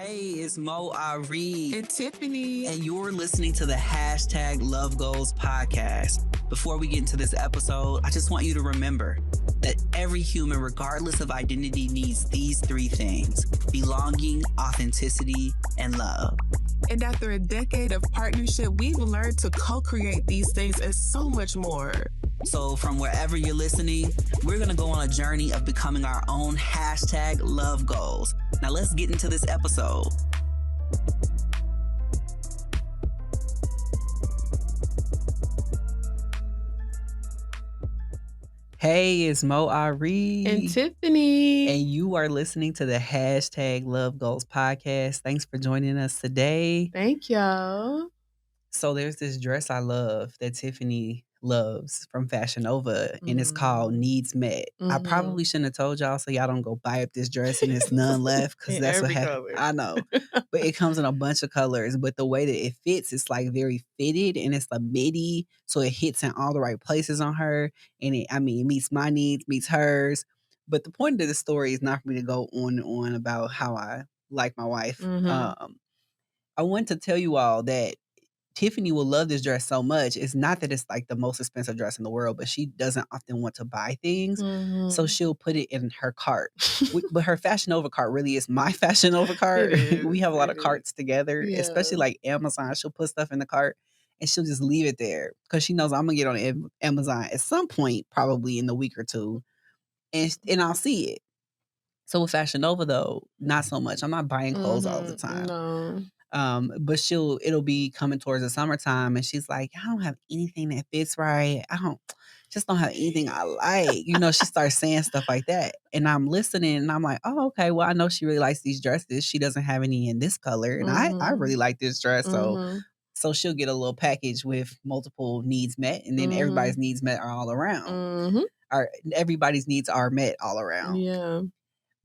Hey, it's Mo Ari. And Tiffany. And you're listening to the hashtag Love Goals podcast. Before we get into this episode, I just want you to remember that every human, regardless of identity, needs these three things: belonging, authenticity, and love. And after a decade of partnership, we've learned to co-create these things and so much more. So from wherever you're listening, we're going to go on a journey of becoming our own hashtag Love Goals. Now let's get into this episode. Hey, it's Mo Ari. And Tiffany. And you are listening to the hashtag Love Goals podcast. Thanks for joining us today. Thank y'all. So there's this dress I love that Tiffany loves from Fashion Nova, and it's called Needs Met. I probably shouldn't have told y'all so y'all don't go buy up this dress and there's none left, because that's what happened. I know. But it comes in a bunch of colors, but the way that it fits, it's like very fitted, and it's a midi, so it hits in all the right places on her. And it meets my needs, meets hers. But the point of the story is not for me to go on and on about how I like my wife. I want to tell you all that Tiffany will love this dress so much. It's not that it's like the most expensive dress in the world, but she doesn't often want to buy things. So she'll put it in her cart. But her Fashion Nova cart really is my Fashion Nova cart. We have a lot of carts together, especially like Amazon. She'll put stuff in the cart and she'll just leave it there because she knows I'm going to get on Amazon at some point, probably in the week or two, and I'll see it. So with Fashion Nova, though, not so much. I'm not buying clothes all the time. No. But it'll be coming towards the summertime, and she's like, I don't have anything that fits right. Just don't have anything I like. She starts saying stuff like that. And I'm listening and I'm like, oh, okay, well, I know she really likes these dresses. She doesn't have any in this color. And I really like this dress. So she'll get a little package with multiple needs met, and then everybody's needs met are all around. Everybody's needs are met all around. Yeah.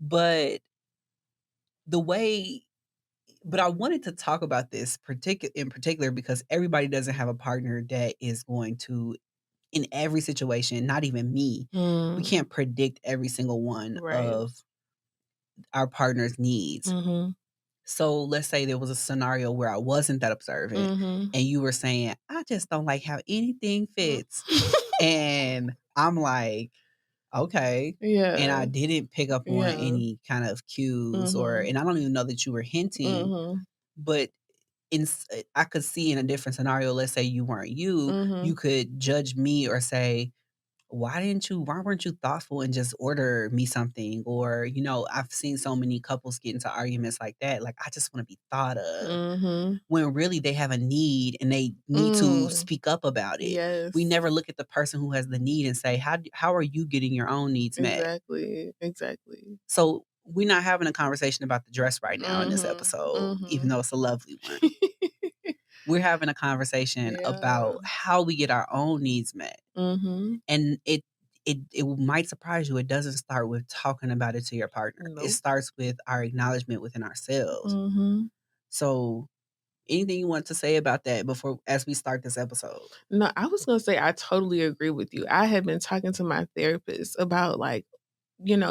But I wanted to talk about this in particular because everybody doesn't have a partner that is going to, in every situation, not even me, we can't predict every single one of our partner's needs. So let's say there was a scenario where I wasn't that observant and you were saying, I just don't like how anything fits. And I'm like, okay. Yeah. And I didn't pick up on any kind of cues and I don't even know that you were hinting, but I could see in a different scenario, let's say you weren't you could judge me or say, why weren't you thoughtful and just order me something? Or, I've seen so many couples get into arguments like that. Like, I just want to be thought of, when really they have a need and they need to speak up about it. Yes. We never look at the person who has the need and say, how are you getting your own needs met? Exactly. So we're not having a conversation about the dress right now in this episode, even though it's a lovely one. We're having a conversation about how we get our own needs met. And it might surprise you. It doesn't start with talking about it to your partner. Nope. It starts with our acknowledgement within ourselves. So anything you want to say about that as we start this episode? No, I was going to say I totally agree with you. I had been talking to my therapist about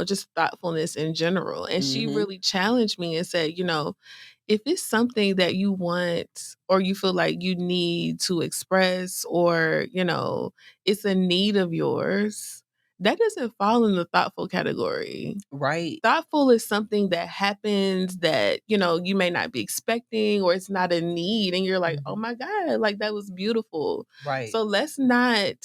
just thoughtfulness in general. And she really challenged me and said, if it's something that you want or you feel like you need to express or, it's a need of yours, that doesn't fall in the thoughtful category. Right. Thoughtful is something that happens that, you may not be expecting, or it's not a need. And you're like, oh my God, like that was beautiful. Right. So let's not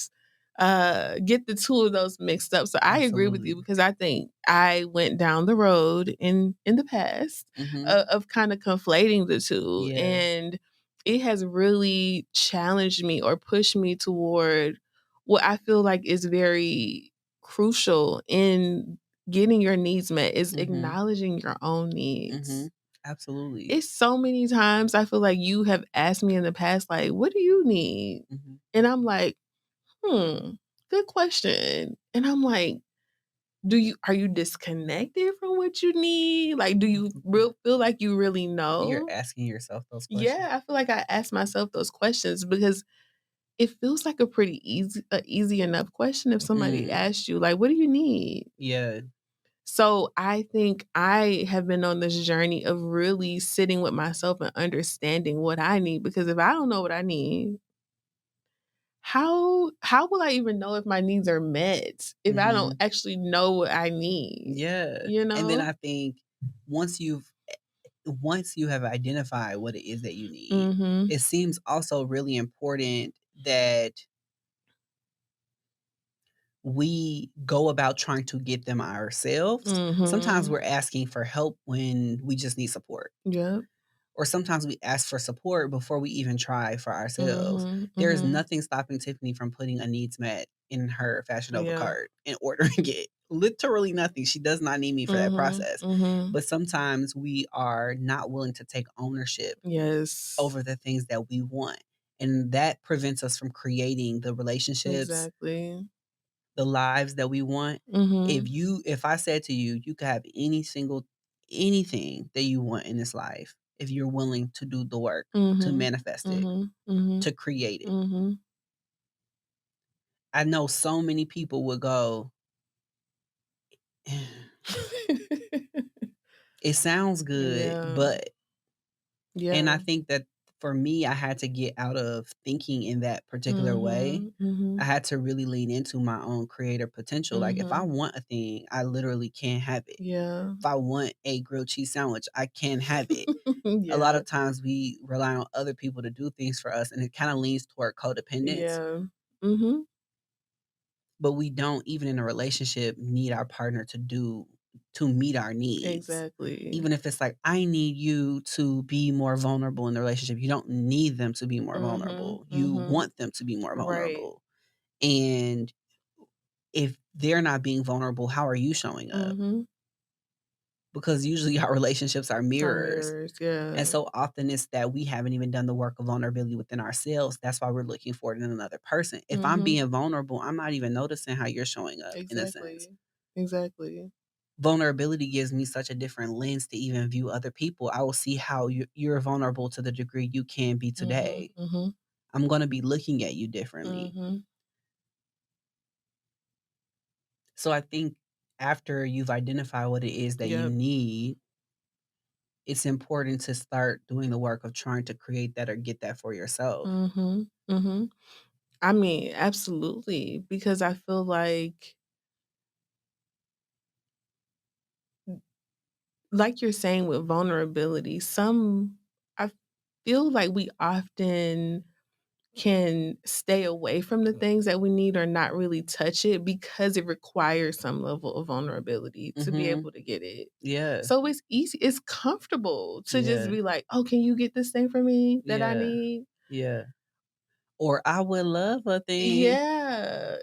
get the two of those mixed up. So I agree with you, because I think I went down the road in the past of kind of conflating the two. Yeah. And it has really challenged me or pushed me toward what I feel like is very crucial in getting your needs met, is acknowledging your own needs. Absolutely. It's so many times I feel like you have asked me in the past, like, what do you need? And I'm like, good question. And I'm like, are you disconnected from what you need? Like, do you feel like you really know? You're asking yourself those questions. Yeah, I feel like I ask myself those questions because it feels like a pretty easy enough question if somebody asked you, like, what do you need? Yeah. So I think I have been on this journey of really sitting with myself and understanding what I need, because if I don't know what I need, how will I even know if my needs are met if I don't Mhm. actually know what I need? Yeah. You And then know? I think once you have identified what it is that you need, Mhm. it seems also really important that we go about trying to get them ourselves. Sometimes Mhm. we're asking for help when we just need support. Yep. Or sometimes we ask for support before we even try for ourselves. Mhm. There is Mhm. nothing stopping Tiffany from putting a needs met in her Fashion Nova Yeah. cart and ordering it. Literally nothing. She does not need me for that Mhm. process. Mhm. But sometimes we are not willing to take ownership Yes. over the things that we want. And that prevents us from creating the relationships, Exactly. the lives that we want. Mhm. If I said to you, you could have anything that you want in this life if you're willing to do the work, to Mhm. manifest it, Mhm. Mhm. to create it. Mhm. I know so many people would go, it sounds good, Yeah. but and I Yeah. think that for me, I had to get out of thinking in that particular way. Mhm. I Mhm. had to really lean into my own creative potential. Like if I Mhm. want a thing, I literally can have it. Yeah. If I want a grilled cheese sandwich, I can have it. A lot Yeah. of times we rely on other people to do things for us, and it kind of leans toward codependence, Yeah. Mhm. but we don't, even in a relationship, need our partner to meet our needs. Exactly. Even if it's like, I need you to be more vulnerable in the relationship. You don't need them to be more Mhm. vulnerable. You Mhm. want them to be more Right. vulnerable. And if they're not being vulnerable, how are you showing up? Mhm. Because usually our relationships are Our mirrors. mirrors, And yeah. so often it's that we haven't even done the work of vulnerability within ourselves. That's why we're looking for it in another person. If I'm Mhm. being vulnerable, I'm not even noticing how you're showing up in a sense. Exactly. Exactly. Vulnerability gives me such a different lens to even view other people. I will see how you're vulnerable to the degree you can be Mhm. today. Mhm. I'm going to be looking at you differently. Mhm. So I think after you've identified what it is that you Yep. need, it's important to start doing the work of trying to create that or get that for yourself. Mhm. Mhm. I mean, absolutely, because I feel like you're saying with vulnerability, I feel like we often can stay away from the things that we need or not really touch it because it requires some level of vulnerability to be Mhm. able to get it. Yeah. So it's easy, it's comfortable to just Yeah. be like, "Oh, can you get this thing for me that I Yeah. need?" Yeah. Or I would love a thing. Yeah.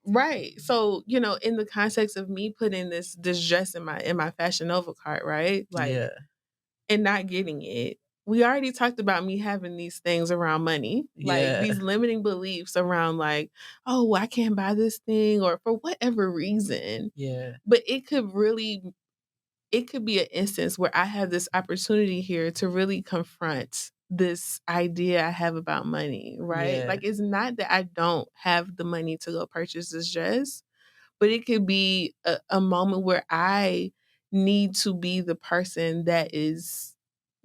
Right. So, in the context of me putting this dress in my Fashion Nova cart, right? Like, Yeah. and not getting it. We already talked about me having these things around money, like Yeah. these limiting beliefs around like, "Oh, well, I can't buy this thing," or for whatever reason. Yeah. But it could be an instance where I have this opportunity here to really confront this idea I have about money, right? Yeah. Like, it's not that I don't have the money to go purchase this dress, but it could be a moment where I need to be the person that is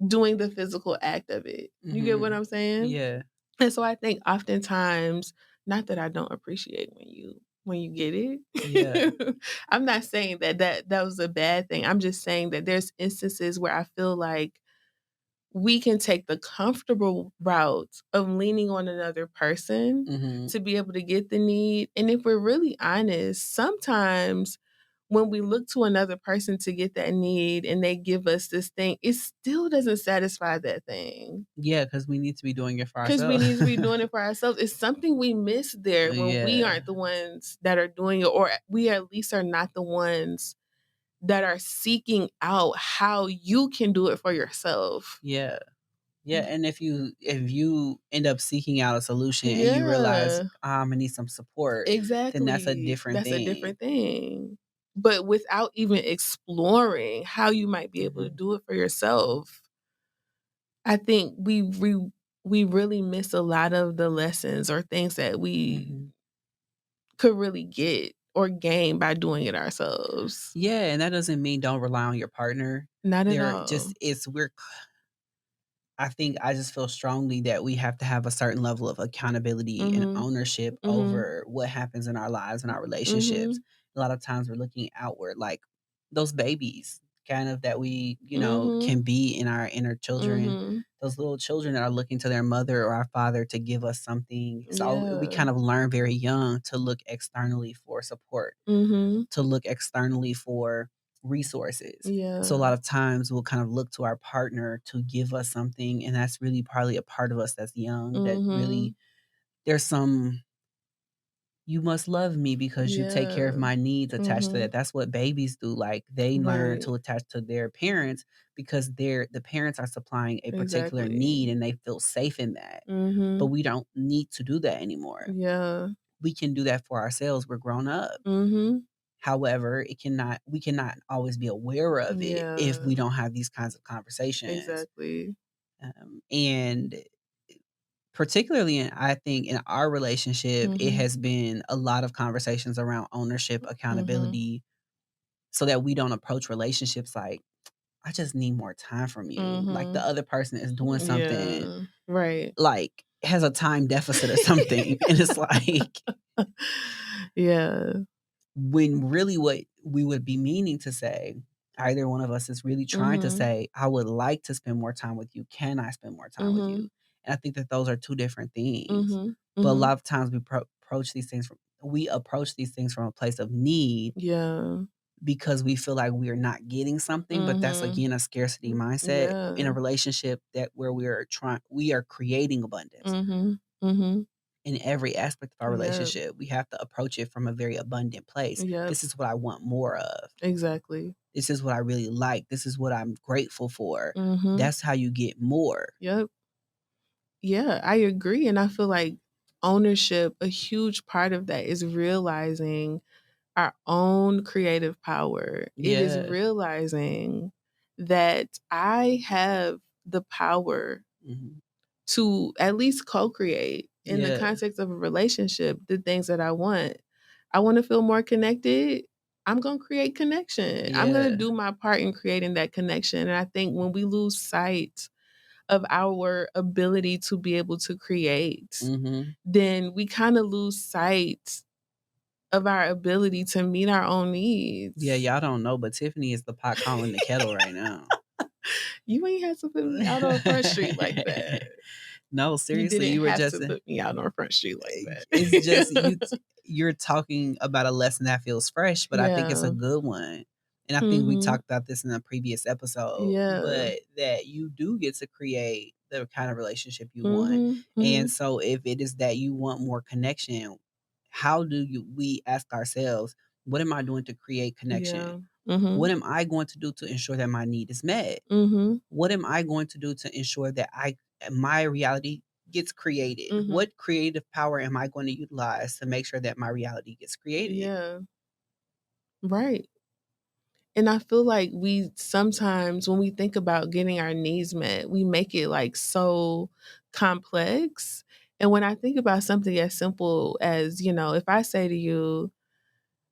doing the physical act of it. You get what Mhm. I'm saying? Yeah. And so I think oftentimes, not that I don't appreciate when you get Yeah. it. I'm not saying that was a bad thing. I'm just saying that there's instances where I feel like we can take the comfortable route of leaning on another person Mhm. to be able to get the need. And if we're really honest, sometimes when we look to another person to get that need and they give us this thing, it still doesn't satisfy that thing. Yeah, because we need to be doing it for 'Cause we ourselves. need to be doing it for ourselves. It's something we miss there when we Yeah. aren't the ones that are doing it, or we at least are not the ones that are seeking out how you can do it for yourself. Yeah. Yeah, and if you end up seeking out a solution and you realize, Yeah, Imma need some support, then that's a exactly. different That's a thing. different thing. But without even exploring how you might be able to Mhm. do it for yourself, I think we really miss a lot of the lessons or things that we Mhm. could really get or gain by doing it ourselves. Yeah, and that doesn't mean don't rely on your partner. Not at There all. just it's we're I think I just feel strongly that we have to have a certain level of accountability and Mhm. ownership Mhm. over what happens in our lives and our relationships. Mhm. A lot of times we're looking outward like those babies kind of that we, Mhm. can be in our inner children, Mhm. those little children that are looking to their mother or our father to give us something. So we Yeah. kind of learn very young to look externally for support, Mhm. to look externally for resources. So a Yeah. lot of times we'll kind of look to our partner to give us something, and that's really probably a part of us that's young that really Mhm. there's some you must love me because you take care of Yeah. my needs attached to that. Mhm. That's what babies do. Like they learn Right. to attach to their parents because the parents are supplying a particular need Exactly. and they feel safe in that. But Mhm. we don't need to do that anymore. Yeah. We can do that for ourselves. We're grown up. Mhm. However, we cannot always be aware of it if Yeah. we don't have these kinds of conversations. Exactly. And particularly I think in our relationship, it Mhm. has been a lot of conversations around ownership, Mhm. accountability, so that we don't approach relationships like, I just need more time from you. Like the Mhm. other person is doing something Yeah. Right. like has a time deficit or something. And it's like Yeah. when really what we would be meaning to say, either one of us is really trying to Mhm. say, I would like to spend more time with you. Can I spend more time with you? Mhm. And I think that those are two different things. Mhm. But a Mhm. lot of times we approach these things from a place of need Yeah. because we feel like we're not getting something. But that's Mhm. again a scarcity mindset in Yeah. a relationship that where we are creating abundance Mhm. Mhm. in every aspect of our Yep. relationship. We have to approach it from a very abundant place. Yep. This is what I want more of. Exactly. This is what I really like. This is what I'm grateful for. Mhm. That's how you get more. Yep. Yeah, I agree, and I feel like ownership, a huge part of that is realizing our own creative power. It is Yeah. realizing that I have the power Mhm. to at least co-create in the Yeah. context of a relationship the things that I want. I want to feel more connected. I'm going to create connection. I'm going to Yeah. do my part in creating that connection. And I think when we lose sight of our ability to be able to create, Mhm. then we kind of lose sight of our ability to meet our own Yeah, needs. y'all don't know, but Tiffany is the pot calling the kettle right now. You ain't had to put me out on Front Street like that. No, You seriously, didn't you were have just to put me out on Front Street like it's just that. you're talking about a lesson that feels fresh, but I think it's a Yeah. good one. And I think we Mhm. talked about this in a previous episode, Yeah. but that you do get to create the kind of relationship you want. Mhm. And Mhm. so if it is that you want more connection, how do we ask ourselves, what am I doing to create connection? Yeah. What Mhm. am I going to do to ensure that my need is met? Mhm. What am I going to do to ensure that my reality gets created? Mhm. What creative power am I going to utilize to make sure that my reality gets created? Yeah. Right. And I feel like we sometimes, when we think about getting our needs met, we make it like so complex. And when I think about something as simple as, if I say to you,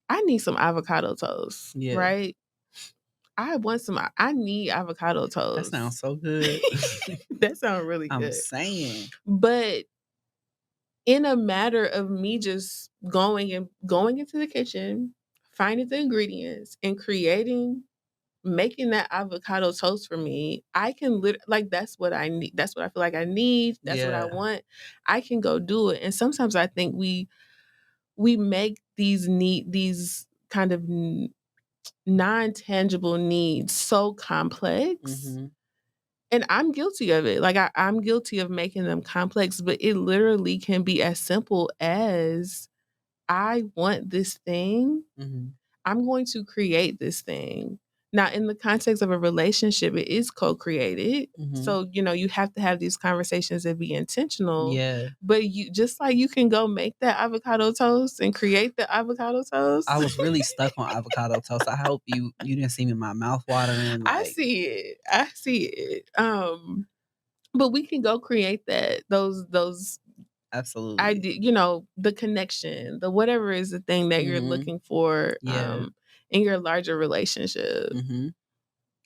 I need some avocado toast, Yeah, right? I need avocado that toast. sounds so good. That sounds really I'm good. saying. But in a matter of me just going into the kitchen, finding the ingredients and creating making that avocado toast for me, I can like that's what I need. That's what I feel like I need. That's what I Yeah. want. I can go do it. And sometimes I think we make these kind of non-tangible needs so complex. Mhm. And I'm guilty of it. Like I'm guilty of making them complex, but it literally can be as simple as I want this thing. Mhm. I'm going to create this thing. Now, in the context of a relationship, it is co-created. Mhm. So, you have to have these conversations and be intentional. Yeah. But you just like you can go make that avocado toast and create the avocado I toast. was really stuck on avocado toast. I hope you didn't see me my mouth watering I like see it. I see it. But we can go create that those Absolutely. the connection, the whatever is the thing that you're Mhm. looking for, Yeah. in your larger relationship. Mhm.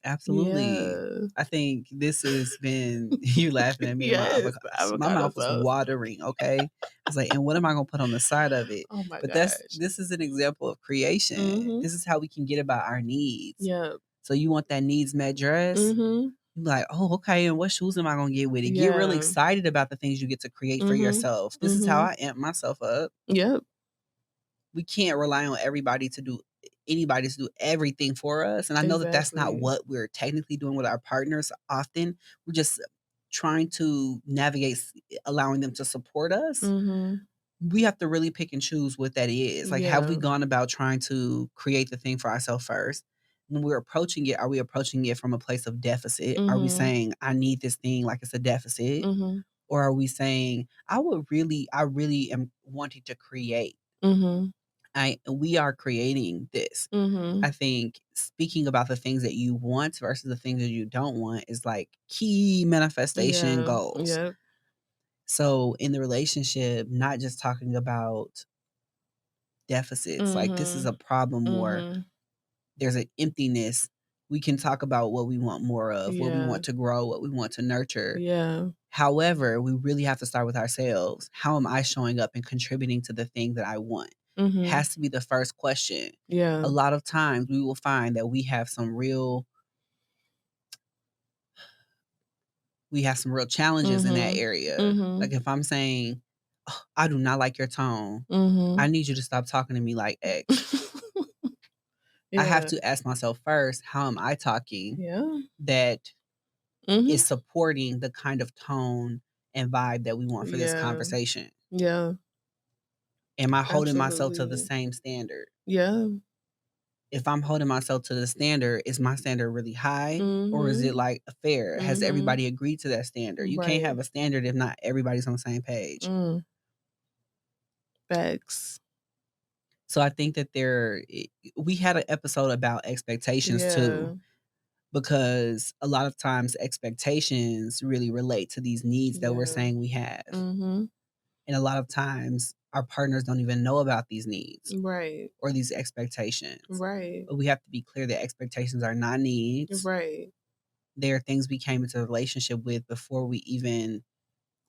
Absolutely. Yeah. I think this has been you laughing at me and my Yes, avocado. My avocado mouth was sauce. watering, okay? I was like, "And what am I gonna put on the side of it?" Oh my But gosh. this is an example of creation. Mhm. This is how we can get about our needs. Yep. So you want that needs met dress? Mhm. You be like, "Oh, okay, and what shoes am I gonna get with it?" Get really Yeah. excited about the things you get to create for Mhm. yourself. This is how Mhm. I amp myself up. Yep. We can't rely on everybody to do anybody to do everything for us, and I know that that's not Exactly. what we're technically doing with our partners often. We're just trying to navigate allowing them to support us. Mhm. We have to really pick and choose what that is. Like, have we Yeah. gone about trying to create the thing for ourselves first? When we're approaching it, are we approaching it from a place of deficit? Are we Mhm. saying, "I need this thing," like it's a deficit? Mhm. Or are we saying, I really am wanting to create. Mhm. We are creating this. Mhm. I think speaking about the things that you want versus the things that you don't want is like key manifestation Yeah. goals. Yep. So in the relationship, not just talking about deficits, like this is a Mhm. problem or Mhm. there's an emptiness. We can talk about what we want more of, what we Yeah. want to grow, what we want to nurture. Yeah. However, we really have to start with ourselves. How am I showing up and contributing to the thing that I want? Mhm. Has to be the first question. A Yeah. lot of times we will find that we have some real challenges in that Mhm. area. Like Mhm. if I'm saying, "Oh, I do not like your tone. I Mhm. need you to stop talking to me like X." I have Yeah. to ask myself first, how am I talking Yeah. that Mhm. is supporting the kind of tone and vibe that we want for this Yeah. conversation? Yeah. Am I holding myself to the Absolutely. same standard? Yeah. If I'm holding myself to the standard, is my standard really high or is it Mhm. like fair? Has Mhm. everybody agreed to that standard? You can't Right. have a standard if not everybody's on the same page. Mm. Facts. So I think that we had an episode about expectations too, Yeah. because a lot of times expectations really relate to these needs that we're Yeah. saying we have. Mhm. And a lot of times our partners don't even know about these needs Right. or these expectations. Right. But we have to be clear that expectations are not needs. Right. They're things we came into a relationship with before we even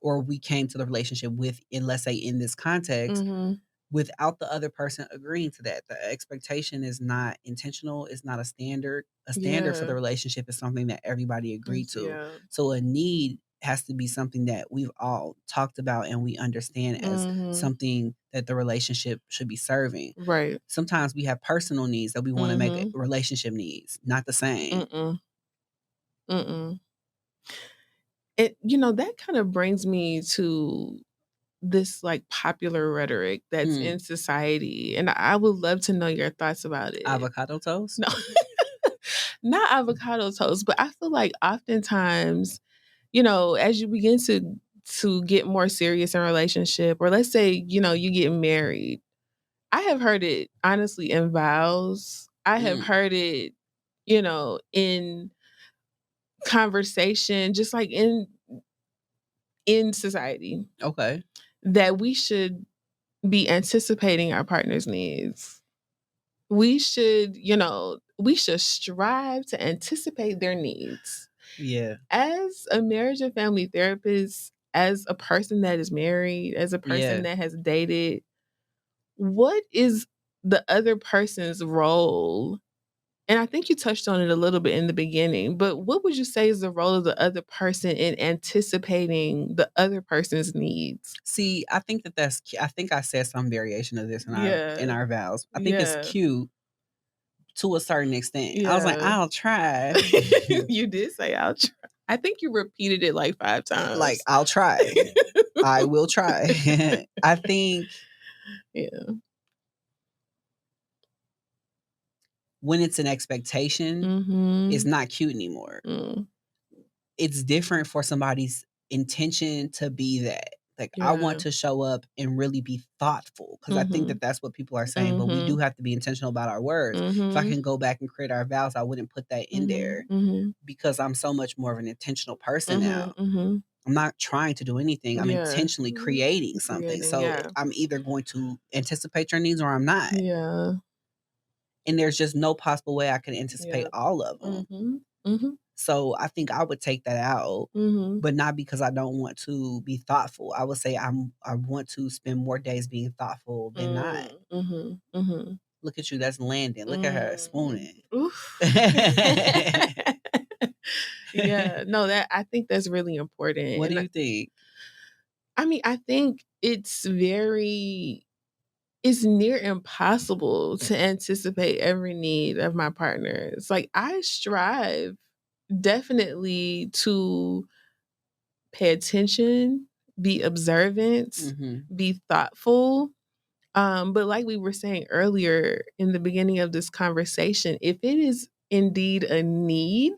or we came to the relationship with, and let's say in this context, Mhm. without the other person agreeing to that. The expectation is not intentional, it's not a standard. A standard for Yeah. the relationship is something that everybody agreed to. Yeah. So a need has to be something that we've all talked about and we understand as Mhm. something that the relationship should be serving. Right. Sometimes we have personal needs that we want to make Mhm. relationship needs, not the same. Mm-mm. Mm-mm. That kind of brings me to this like popular rhetoric that's Hmm. in society. And I would love to know your thoughts about it. Avocado toast? No, not avocado toast, but I feel like oftentimes, as you begin to get more serious in a relationship, or let's say, you get married. I have heard it honestly in vows. I have Mm, heard it, in conversation, just like in society, okay. that we should be anticipating our partner's needs. We should strive to anticipate their needs. Yeah. As a marriage and family therapist, as a person that is married, as a person Yeah. that has dated, what is the other person's role? And I think you touched on it a little bit in the beginning, but what would you say is the role of the other person in anticipating the other person's needs? See, I think I think I said some variation of this in Yeah. our vows. I think it's Yeah. cute to a certain extent. I was like, Yeah. "I'll try." You did say I'll try. I think you repeated it like 5 Like, times. "I'll try. I will try." I think Yeah. when it's an expectation, it's Mhm. not cute anymore. Mm. It's different for somebody's intention to be that. Like, I want Yeah. to show up and really be thoughtful because I think that Mhm. that's what people are saying, but we do Mhm. have to be intentional about our words. If I Mhm. can go back and create our vows, I wouldn't put that in Mhm. there Mhm. because I'm so much more of an intentional person Mhm. now. Mhm. I'm not trying to do anything. I'm Yeah. intentionally creating something. Creating, So yeah. I'm either going to anticipate your needs or I'm not. Yeah. And there's just no possible way I can anticipate Yeah. all of them. So I think I would take that out, but not because I don't want to be thoughtful. I would say I want to spend more days being thoughtful than not. Look at you, that's Landon. Look at her spooning. Oof. Yeah, no, that I think that's really important. What do And you think? I mean, I think it's near impossible to anticipate every need of my partner. It's like I strive definitely to pay attention, be observant, be thoughtful. But like we were saying earlier in the beginning of this conversation, if it is indeed a need,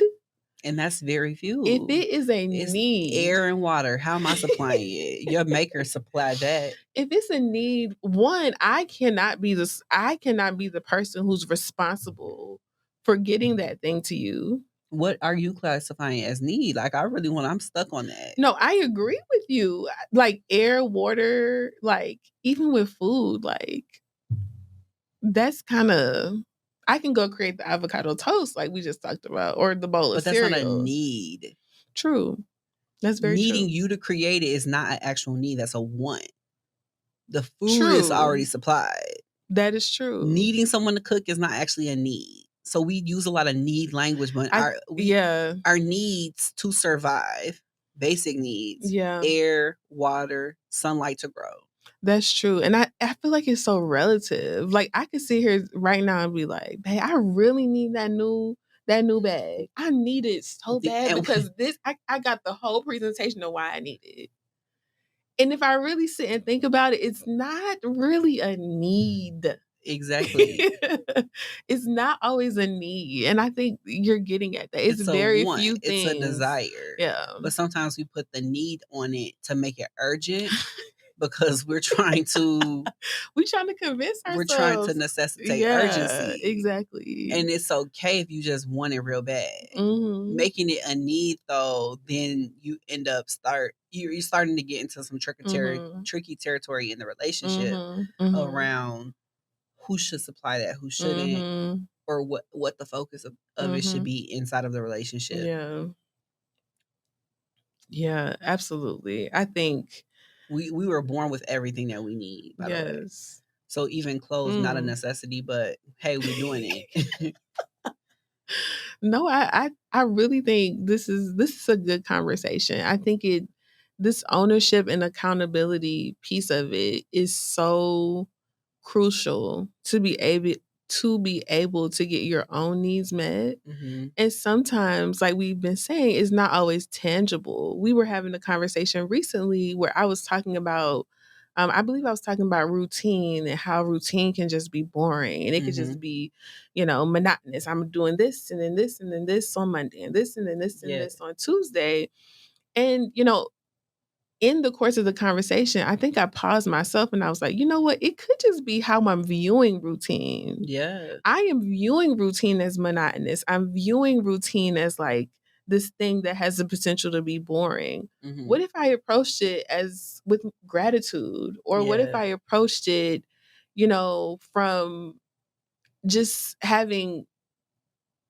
And that's very few. if it is a It's need, air and water. How am I supplying it? Your maker supplied that. if it's a need, one, I cannot be the person who's responsible for getting that thing to you. What are you classifying as need? Like, I'm stuck on that. No, I agree with you. Like air, water, like even with food, like that's kind of, I can go create the avocado toast like we just talked about, or the bowl of cereal. But that's not a need. True. That's very Needing true. you to create it is not an actual need. That's a want. The food is already supplied. That is true. Needing someone to cook is not actually a need. So we use a lot of need language, but our needs to survive, basic needs, air, water, sunlight to grow. That's true. And I feel like it's so relative. Like I could sit here right now and be like, "Babe, I really need that new bag. I need it so bad because I got the whole presentation of why I need it." And if I really sit and think about it, it's not really a need. Exactly. It's not always a need. And I think you're getting at that. It's very few things. It's a desire. Yeah. But sometimes we put the need on it to make it urgent because we're trying to convince ourselves. We're trying to necessitate urgency. Exactly. And it's okay if you just want it real bad. Making it a need though, then you end up you're starting to get into some tricky territory in the relationship around who should supply that, who shouldn't, or what the focus of it should be inside of the relationship. Yeah. Yeah, absolutely. I think we were born with everything that we need, by the way. So even clothes, not a necessity, but hey, we're doing it. No, I really think this is a good conversation. I think this ownership and accountability piece of it is so crucial to be able to get your own needs met. And sometimes, like we've been saying, it's not always tangible. We were having a conversation recently where I was talking about I believe I was talking about routine and how routine can just be boring and it could just be, monotonous. I'm doing this and then this and then this on Monday and this and then this and this on Tuesday. And, in the course of the conversation, I think I paused myself and I was like, you know what? It could just be how I'm viewing routine. Yeah. I am viewing routine as monotonous. I'm viewing routine as like this thing that has the potential to be boring. What if I approached it as with gratitude? Or what if I approached it, from just having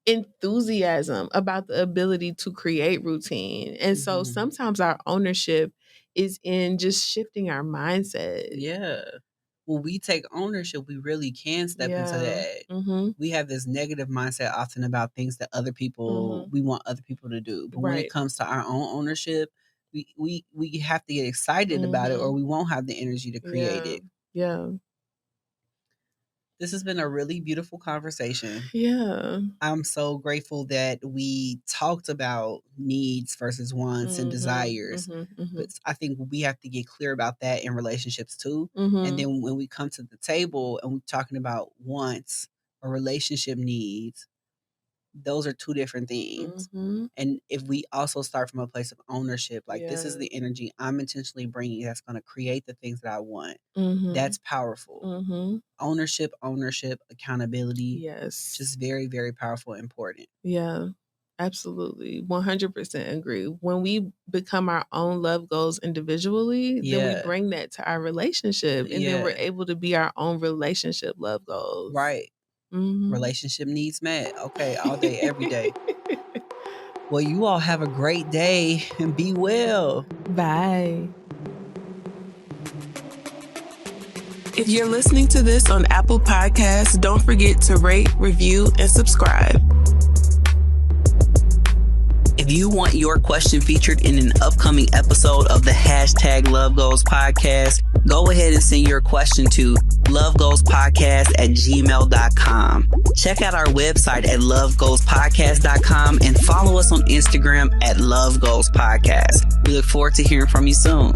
enthusiasm about the ability to create routine. And so sometimes our ownership is in just shifting our mindset. Yeah. When we take ownership, we really can step into that. We have this negative mindset often about things that other people, we want other people to do. But when it comes to our own ownership, we have to get excited about it or we won't have the energy to create it. Yeah. This has been a really beautiful conversation. Yeah. I'm so grateful that we talked about needs versus wants and desires. But I think we have to get clear about that in relationships too. And then when we come to the table and we're talking about wants or relationship needs, those are two different things. And if we also start from a place of ownership, like this is the energy I'm intentionally bringing that's going to create the things that I want. That's powerful. Ownership, accountability. Yes. Just very, very powerful and important. Yeah. Absolutely. 100% agree. When we become our own love goals individually, then we bring that to our relationship. And then we're able to be our own relationship love goals. Right. Relationship needs met. Okay. All day, every day. Well, you all have a great day and be well. Bye. If you're listening to this on Apple Podcasts, don't forget to rate, review, and subscribe. If you want your question featured in an upcoming episode of the #LoveGoals podcast, go ahead and send your question to lovegoalspodcast@gmail.com. Check out our website at lovegoalspodcast.com and follow us on Instagram at lovegoalspodcast. We look forward to hearing from you soon.